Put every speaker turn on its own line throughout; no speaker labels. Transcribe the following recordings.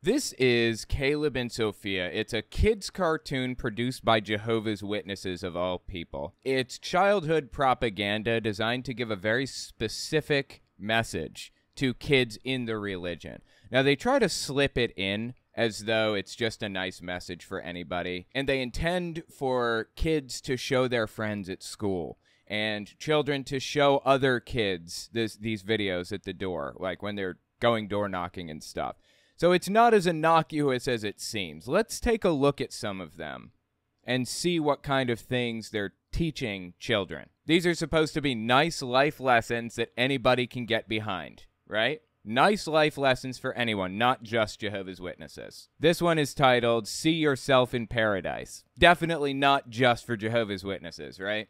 This is Caleb and Sophia. It's a kid's cartoon produced by Jehovah's Witnesses of all people. It's childhood propaganda designed to give a very specific message to kids in the religion. Now, they try to slip it in as though it's just a nice message for anybody, and they intend for kids to show their friends at school and children to show other kids these videos at the door, like when they're going door knocking and stuff. So it's not as innocuous as it seems. Let's take a look at some of them and see what kind of things they're teaching children. These are supposed to be nice life lessons that anybody can get behind, right? Nice life lessons for anyone, not just Jehovah's Witnesses. This one is titled, See Yourself in Paradise. Definitely not just for Jehovah's Witnesses, right?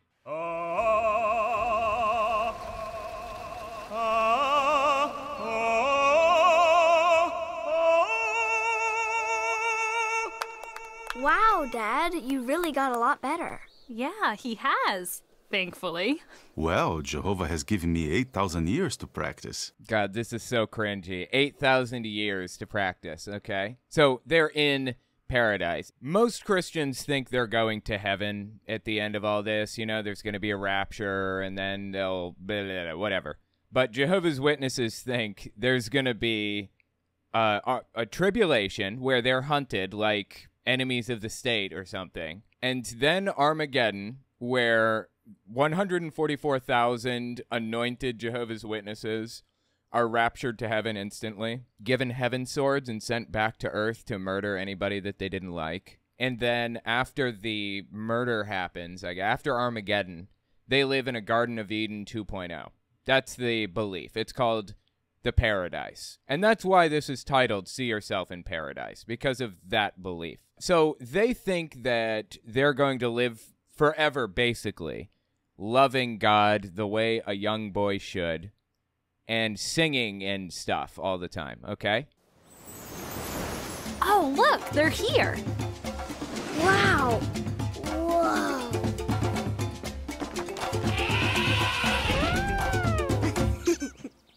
Wow, Dad, you really got a lot better.
Yeah, he has, thankfully.
Well, Jehovah has given me 8,000 years to practice.
God, this is so cringy. 8,000 years to practice, okay? So they're in paradise. Most Christians think they're going to heaven at the end of all this. You know, there's going to be a rapture and then they'll blah, blah, blah, whatever. But Jehovah's Witnesses think there's going to be a tribulation where they're hunted like enemies of the state or something. And then Armageddon, where 144,000 anointed Jehovah's Witnesses are raptured to heaven instantly, given heaven swords and sent back to earth to murder anybody that they didn't like. And then after the murder happens, like after Armageddon, they live in a Garden of Eden 2.0. That's the belief. It's called the paradise. And that's why this is titled See Yourself in Paradise, because of that belief. So they think that they're going to live forever, basically, loving God the way a young boy should, and singing and stuff all the time, okay?
Oh, look, they're here.
Wow! Whoa!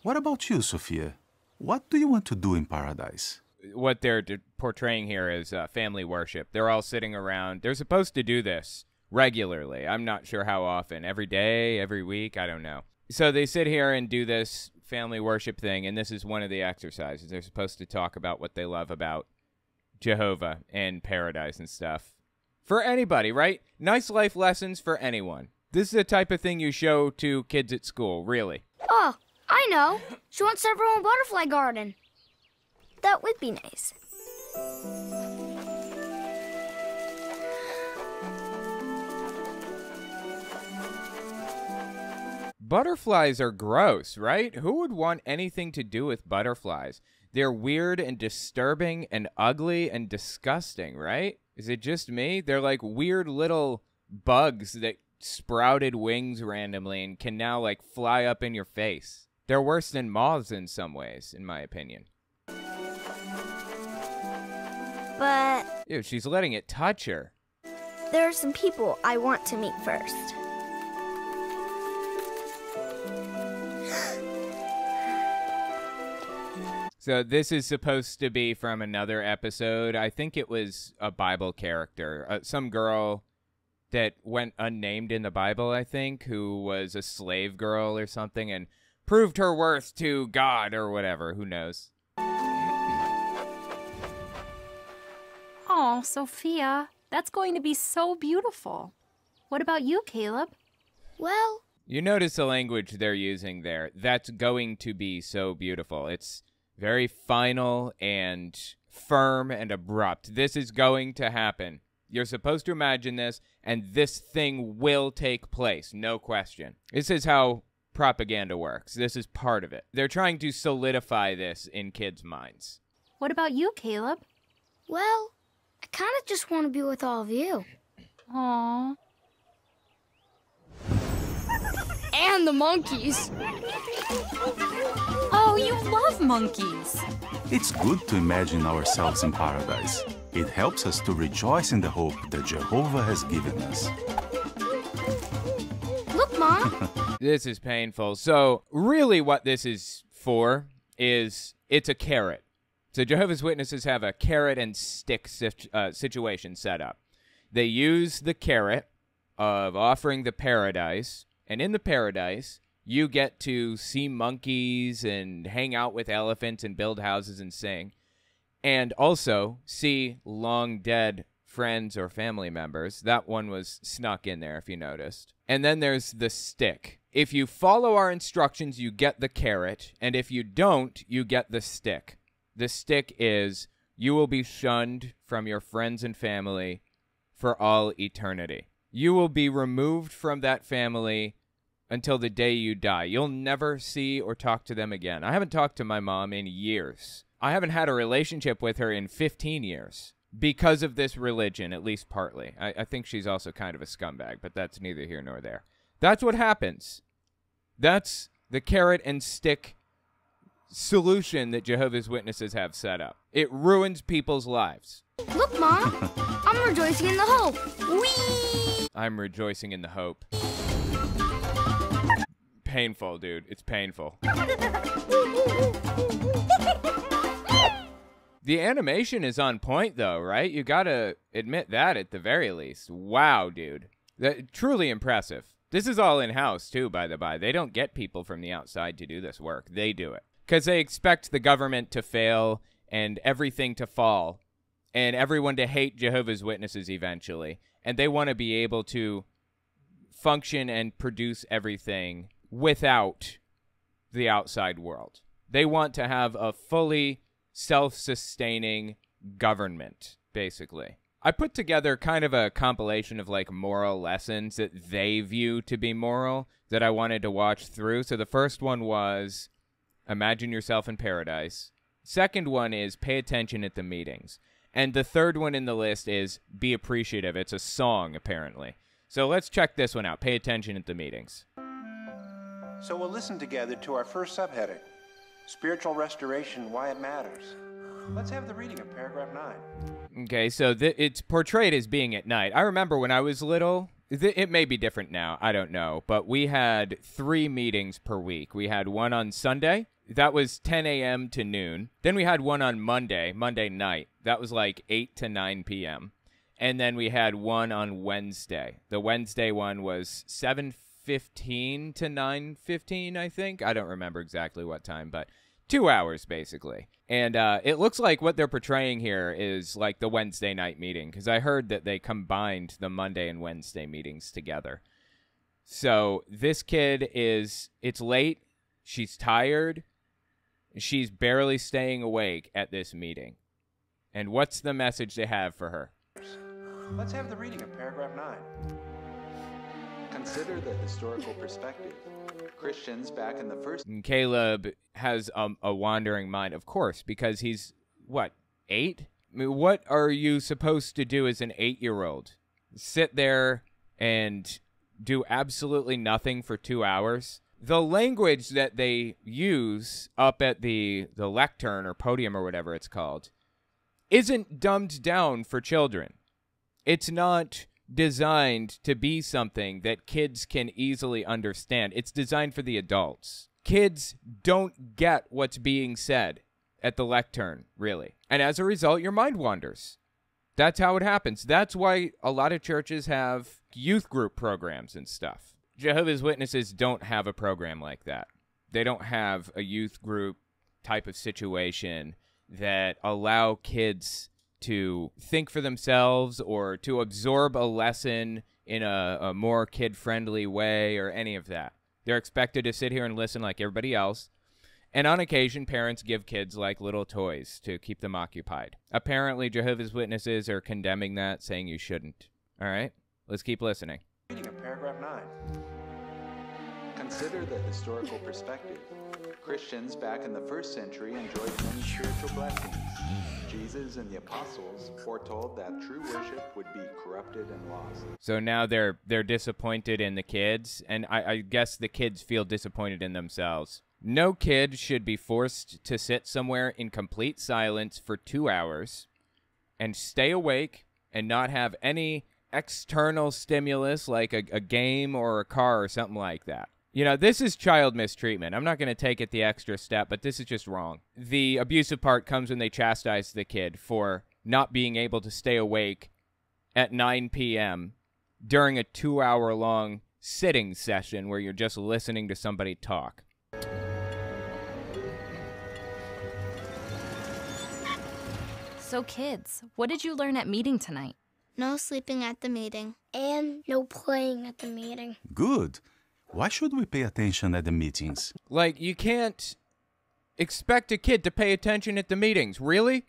What about you, Sophia? What do you want to do in paradise?
What they're portraying here is family worship. They're all sitting around. They're supposed to do this regularly. I'm not sure how often. Every day, every week, I don't know. So they sit here and do this family worship thing, and this is one of the exercises. They're supposed to talk about what they love about Jehovah and paradise and stuff. For anybody, right? Nice life lessons for anyone. This is the type of thing you show to kids at school, really.
Oh, I know. She wants everyone butterfly garden. That would be nice.
Butterflies are gross, right? Who would want anything to do with butterflies? They're weird and disturbing and ugly and disgusting, right? Is it just me? They're like weird little bugs that sprouted wings randomly and can now like fly up in your face. They're worse than moths in some ways, in my opinion.
But
Ew, she's letting it touch her.
there are some people I want to meet first.
So this is supposed to be from another episode. I think it was a Bible character. Some girl that went unnamed in the Bible, I think, who was a slave girl or something and proved her worth to God or whatever. Who knows?
Oh, Sophia, that's going to be so beautiful. What about you, Caleb?
Well,
You notice the language they're using there. That's going to be so beautiful. It's very final and firm and abrupt. This is going to happen. You're supposed to imagine this, and this thing will take place, no question. This is how propaganda works. This is part of it. They're trying to solidify this in kids' minds.
What about you, Caleb?
well, I kind of just want to be with all of you.
Aw.
And the monkeys.
Oh, you love monkeys.
It's good to imagine ourselves in paradise. It helps us to rejoice in the hope that Jehovah has given us.
Look, Mom.
This is painful. So, really what this is for is it's a carrot. So Jehovah's Witnesses have a carrot and stick situation set up. They use the carrot of offering the paradise, and in the paradise, you get to see monkeys and hang out with elephants and build houses and sing, and also see long dead friends or family members. That one was snuck in there, if you noticed. And then there's the stick. If you follow our instructions, you get the carrot, and if you don't, you get the stick. The stick is you will be shunned from your friends and family for all eternity. You will be removed from that family until the day you die. You'll never see or talk to them again. I haven't talked to my mom in years. I haven't had a relationship with her in 15 years because of this religion, at least partly. I think she's also kind of a scumbag, but that's neither here nor there. That's what happens. That's the carrot and stick solution that Jehovah's Witnesses have set up. It ruins people's lives.
Look, Mom. I'm rejoicing in the hope. Whee!
I'm rejoicing in the hope. Painful, dude. It's painful. The animation is on point, though, right? You gotta admit that at the very least. Wow, dude. Truly impressive. This is all in-house, too, by the by. They don't get people from the outside to do this work. They do it. Because they expect the government to fail and everything to fall and everyone to hate Jehovah's Witnesses eventually. And they want to be able to function and produce everything without the outside world. They want to have a fully self-sustaining government, basically. I put together kind of a compilation of like moral lessons that they view to be moral that I wanted to watch through. So the first one was imagine yourself in paradise. Second one is pay attention at the meetings. And the third one in the list is be appreciative. It's a song, apparently. So let's check this one out. Pay attention at the meetings.
So we'll listen together to our first subheading, Spiritual Restoration, Why It Matters. Let's have the reading of paragraph 9.
Okay, so it's portrayed as being at night. I remember when I was little, it may be different now, I don't know, but we had 3 meetings per week. We had one on Sunday. That was 10 a.m. to noon. Then we had one on Monday night. That was like 8 to 9 p.m. And then we had one on Wednesday. The Wednesday one was 7:15 to 9:15, I think. I don't remember exactly what time, but 2 hours, basically. And it looks like what they're portraying here is like the Wednesday night meeting, because I heard that they combined the Monday and Wednesday meetings together. So this kid it's late. She's tired. She's barely staying awake at this meeting. And what's the message they have for her?
Let's have the reading of paragraph 9.
Consider the historical perspective. Christians back in the first...
And Caleb has a wandering mind, of course, because he's, 8? I mean, what are you supposed to do as an 8-year-old? Sit there and do absolutely nothing for 2 hours? The language that they use up at the lectern or podium or whatever it's called isn't dumbed down for children. It's not designed to be something that kids can easily understand. It's designed for the adults. Kids don't get what's being said at the lectern, really. And as a result, your mind wanders. That's how it happens. That's why a lot of churches have youth group programs and stuff. Jehovah's Witnesses don't have a program like that. They don't have a youth group type of situation that allow kids to think for themselves or to absorb a lesson in a more kid-friendly way or any of that. They're expected to sit here and listen like everybody else. And on occasion, parents give kids like little toys to keep them occupied. Apparently, Jehovah's Witnesses are condemning that, saying you shouldn't. All right, let's keep listening.
Reading of paragraph 9.
Consider the historical perspective. Christians back in the first century enjoyed many spiritual blessings. Jesus and the apostles foretold that true worship would be corrupted and lost.
So now they're disappointed in the kids, and I guess the kids feel disappointed in themselves. No kid should be forced to sit somewhere in complete silence for 2 hours and stay awake and not have any external stimulus like a game or a car or something like that. You know, this is child mistreatment. I'm not going to take it the extra step, but this is just wrong. The abusive part comes when they chastise the kid for not being able to stay awake at 9 p.m. during a 2-hour-long sitting session where you're just listening to somebody talk.
So kids, what did you learn at meeting tonight?
No sleeping at the meeting. And no playing at the meeting.
Good. Why should we pay attention at the meetings?
Like, you can't expect a kid to pay attention at the meetings, really?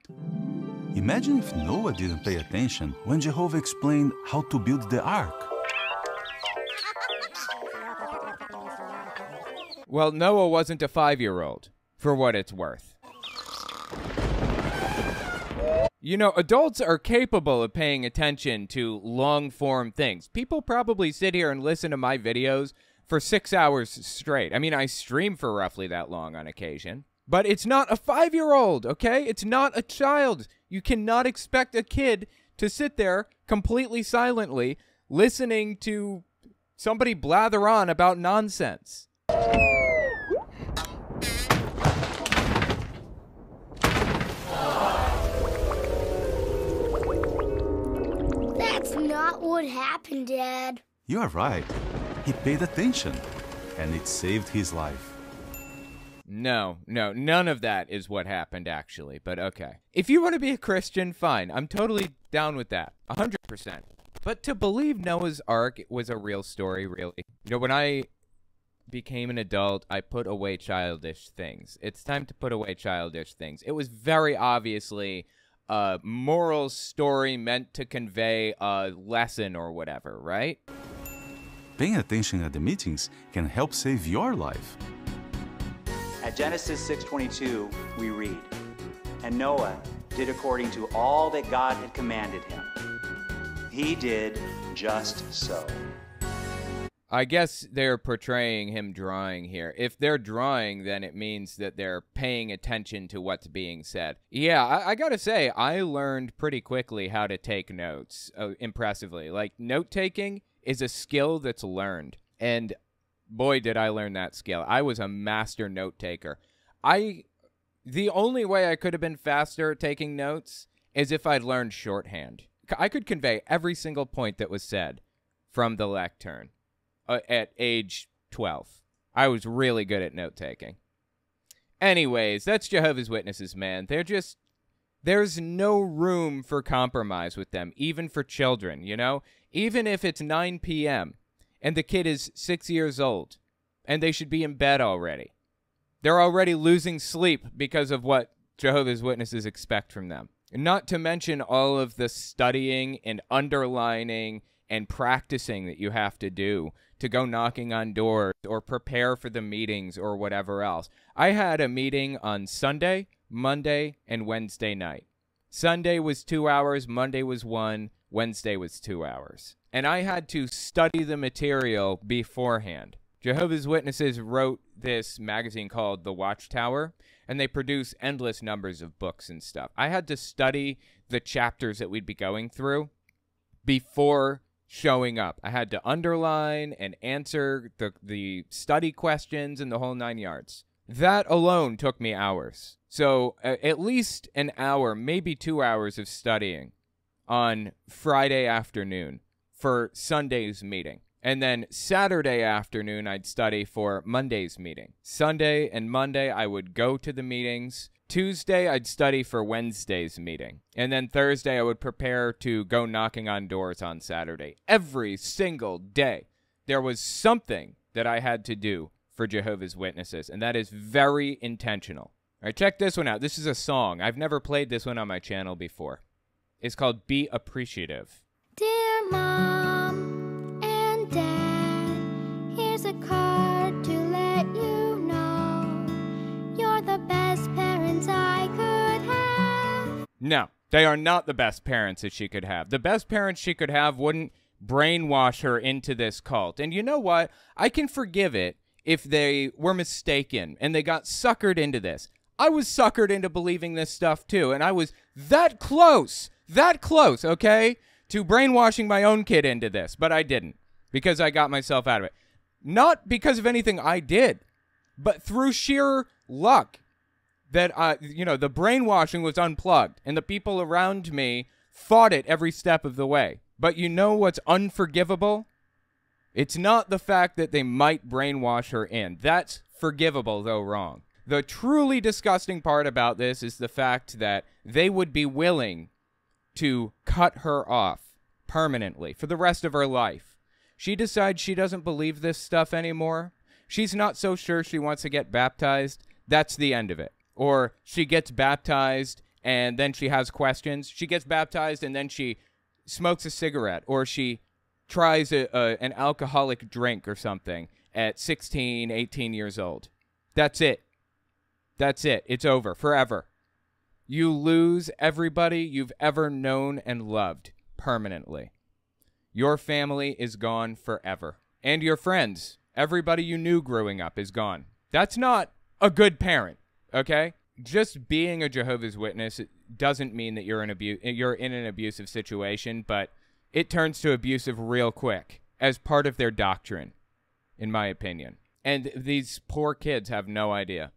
Imagine if Noah didn't pay attention when Jehovah explained how to build the ark.
Well, Noah wasn't a 5-year-old, for what it's worth. You know, adults are capable of paying attention to long-form things. People probably sit here and listen to my videos for 6 hours straight. I mean, I stream for roughly that long on occasion. But it's not a 5-year-old, okay? It's not a child. You cannot expect a kid to sit there completely silently listening to somebody blather on about nonsense.
That's not what happened, Dad.
You are right. He paid attention, and it saved his life.
No, none of that is what happened, actually, but okay. If you want to be a Christian, fine. I'm totally down with that, 100%. But to believe Noah's Ark was a real story, really. You know, when I became an adult, I put away childish things. It's time to put away childish things. It was very obviously a moral story meant to convey a lesson or whatever, right?
Paying attention at the meetings can help save your life.
At Genesis 6:22, we read, "And Noah did according to all that God had commanded him. He did just so."
I guess they're portraying him drawing here. If they're drawing, then it means that they're paying attention to what's being said. Yeah, I gotta say, I learned pretty quickly how to take notes, impressively. Like, note-taking is a skill that's learned, and boy, did I learn that skill. I was a master note-taker. The only way I could have been faster at taking notes is if I'd learned shorthand. I could convey every single point that was said from the lectern. At age 12. I was really good at note-taking. Anyways, that's Jehovah's Witnesses, man. There's no room for compromise with them, even for children, you know? Even if it's 9 p.m. and the kid is 6 years old, and they should be in bed already. They're already losing sleep because of what Jehovah's Witnesses expect from them. Not to mention all of the studying and underlining and practicing that you have to do to go knocking on doors or prepare for the meetings or whatever else. I had a meeting on Sunday, Monday, and Wednesday night. Sunday was 2 hours, Monday was 1, Wednesday was 2 hours. And I had to study the material beforehand. Jehovah's Witnesses wrote this magazine called The Watchtower, and they produce endless numbers of books and stuff. I had to study the chapters that we'd be going through before showing up. I had to underline and answer the study questions and the whole 9 yards. That alone took me hours. So at least an hour, maybe 2 hours of studying on Friday afternoon for Sunday's meeting. And then Saturday afternoon, I'd study for Monday's meeting. Sunday and Monday, I would go to the meetings. Tuesday, I'd study for Wednesday's meeting. And then Thursday, I would prepare to go knocking on doors on Saturday. Every single day, there was something that I had to do for Jehovah's Witnesses, and that is very intentional. All right, check this one out. This is a song. I've never played this one on my channel before. It's called Be Appreciative.
Dear Mom and Dad, here's a card to let you know you're the best parents I could have.
No, they are not the best parents that she could have. The best parents she could have wouldn't brainwash her into this cult. And you know what? I can forgive it if they were mistaken and they got suckered into this. I was suckered into believing this stuff too, and I was that close, okay, to brainwashing my own kid into this, but I didn't because I got myself out of it. not because of anything I did, but through sheer luck that, the brainwashing was unplugged and the people around me fought it every step of the way. But you know what's unforgivable? It's not the fact that they might brainwash her in. That's forgivable, though wrong. The truly disgusting part about this is the fact that they would be willing to cut her off permanently for the rest of her life. She decides she doesn't believe this stuff anymore. She's not so sure she wants to get baptized. That's the end of it. Or she gets baptized and then she has questions. She gets baptized and then she smokes a cigarette, or she tries an alcoholic drink or something at 16, 18 years old. That's it. That's it. It's over forever. You lose everybody you've ever known and loved permanently. Your family is gone forever. And your friends, everybody you knew growing up is gone. That's not a good parent, okay? Just being a Jehovah's Witness doesn't mean that you're in an abusive situation, but it turns to abusive real quick as part of their doctrine, in my opinion. And these poor kids have no idea.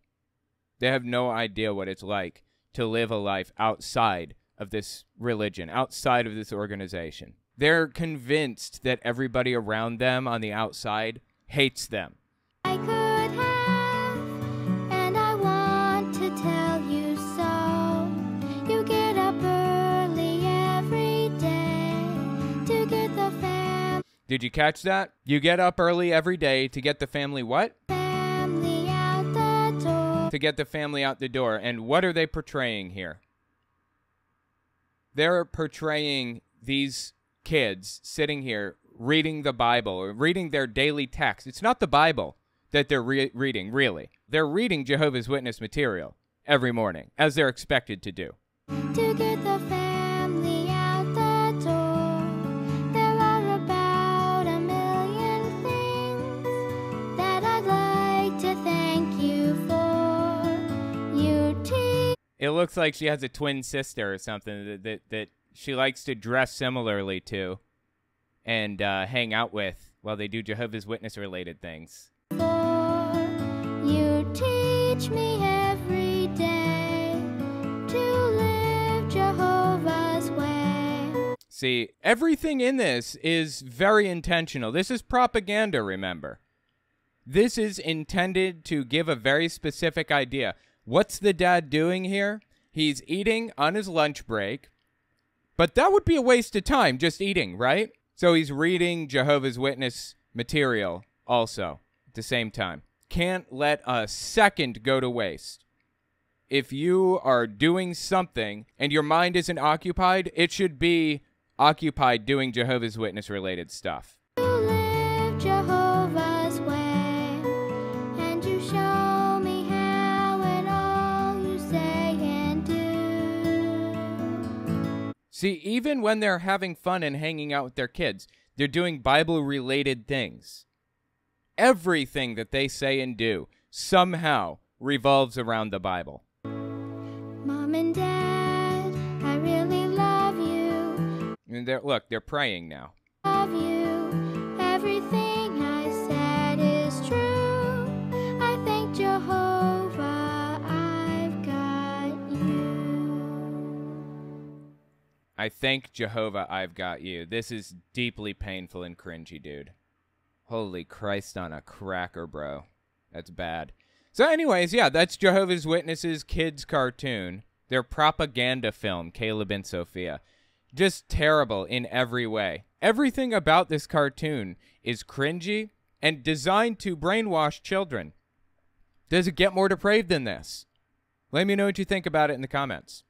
They have no idea what it's like to live a life outside of this religion, outside of this organization. They're convinced that everybody around them on the outside hates them.
I could have, and I want to tell you so. You get up early every day to get the family.
Did you catch that? You get up early every day to get the family what?
Family out the door.
To get the family out the door. And what are they portraying here? They're portraying these kids sitting here reading the Bible or reading their daily text. It's not the Bible that they're reading, really. They're reading Jehovah's Witness material every morning, as they're expected to do.
To get the family out the door. There are about 1 million things that I'd like to thank you for. You teach.
It looks like she has a twin sister or something that she likes to dress similarly to and hang out with while they do Jehovah's Witness related things.
You teach me every day to live Jehovah's way.
See, everything in this is very intentional. This is propaganda, remember. This is intended to give a very specific idea. What's the dad doing here? He's eating on his lunch break. But that would be a waste of time, just eating, right? So he's reading Jehovah's Witness material also at the same time. Can't let a second go to waste. If you are doing something and your mind isn't occupied, it should be occupied doing Jehovah's Witness related stuff.
To live Jehovah's way, and you show me how in all you say and do.
See, even when they're having fun and hanging out with their kids, they're doing Bible-related things. Everything that they say and do somehow revolves around the Bible.
Mom and Dad, I really love you.
And they're praying now.
Love you. Everything I said is true. I thank Jehovah I've got you.
I thank Jehovah I've got you. This is deeply painful and cringy, dude. Holy Christ on a cracker, bro. That's bad. So anyways, yeah, that's Jehovah's Witnesses kids cartoon. Their propaganda film, Caleb and Sophia. Just terrible in every way. Everything about this cartoon is cringy and designed to brainwash children. Does it get more depraved than this? Let me know what you think about it in the comments.